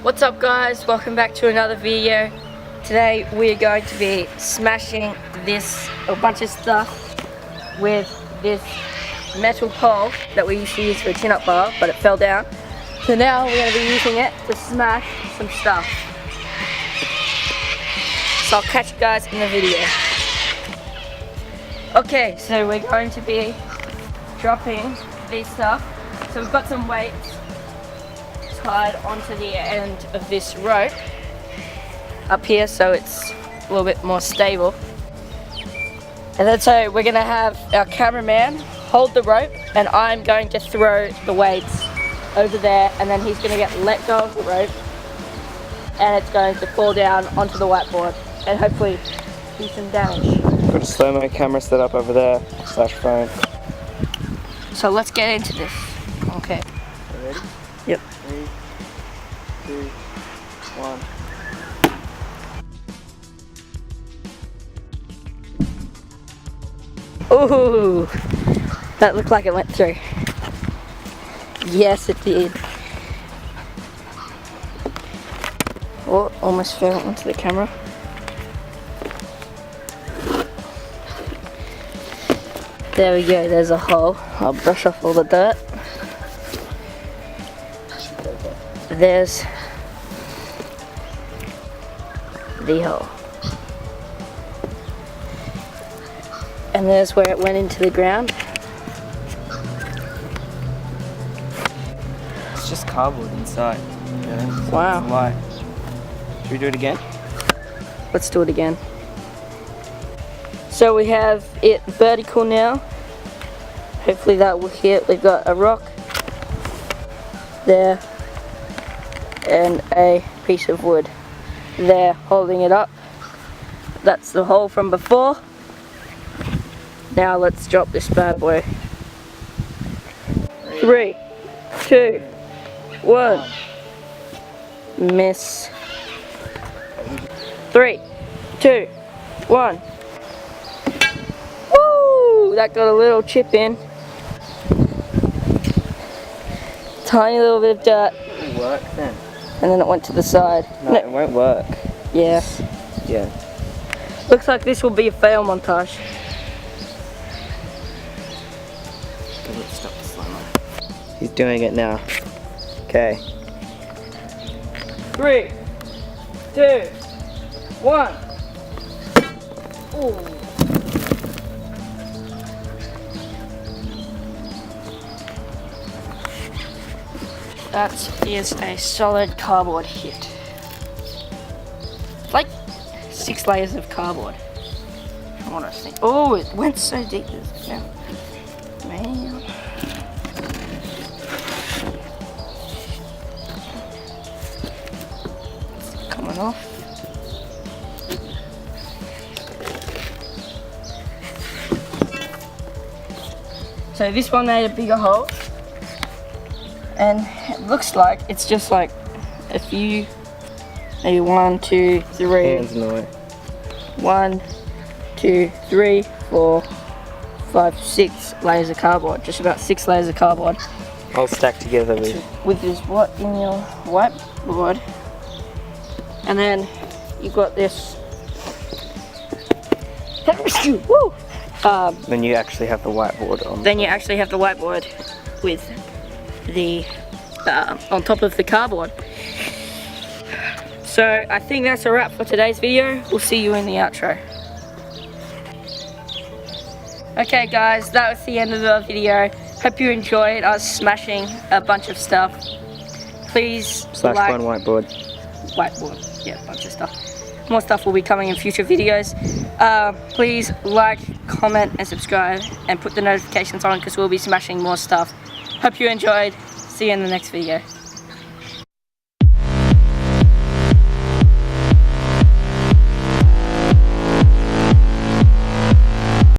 What's up guys, welcome back to another video. Today we are going to be smashing a bunch of stuff with this metal pole that we used to use for a chin-up bar, but it fell down. So now we're going to be using it to smash some stuff. So I'll catch you guys in the video. Okay, so we're going to be dropping these stuff. So we've got some weights tied onto the end of this rope up here so it's a little bit more stable. And then so we're going to have our cameraman hold the rope and I'm going to throw the weights over there, and then he's going to get let go of the rope and it's going to fall down onto the whiteboard and hopefully do some damage. Got a slow-mo camera set up over there, / phone. So let's get into this. Okay. Ready? Yep. 3, 2, 1. Ooh, that looked like it went through. Yes, it did. Oh, almost fell onto the camera. There we go, there's a hole. I'll brush off all the dirt. There's the hole. And there's where it went into the ground. It's just cardboard inside. Yeah, so Wow. it's light. Should we do it again? Let's do it again. So we have it vertical now. Hopefully that will hit. We've got a rock there and a piece of wood there holding it up. That's the hole from before. Now let's drop this bad boy. 3, 2, 1. Miss. 3, 2, 1. Woo! That got a little chip in. Tiny little bit of dirt. It'll work then. And then it went to the side. No, it won't work. Yeah. Yeah. Looks like this will be a fail montage. Let's stop the slow-mo. He's doing it now. Okay. 3, 2, 1. Ooh. That is a solid cardboard hit. Like 6 layers of cardboard. From what I think. Oh, it went so deep. Yeah. Man. Coming off. So this one made a bigger hole. And it looks like it's just like a few, maybe 1, 2, 3. Hands in the way. 1, 2, 3, 4, 5, 6 layers of cardboard. Just about 6 layers of cardboard. All stacked together With this what in your whiteboard. And then you've got this. Woo! Then you actually have the whiteboard on. Then you actually have the whiteboard with the on top of the cardboard. So I think that's a wrap for today's video. We'll see you in the outro. Okay guys, that was the end of the video. Hope you enjoyed us smashing a bunch of stuff. Please / like phone whiteboard. Yeah, a bunch of stuff. More stuff will be coming in future videos. Please like, comment and subscribe and put the notifications on because we'll be smashing more stuff. Hope you enjoyed. See you in the next video.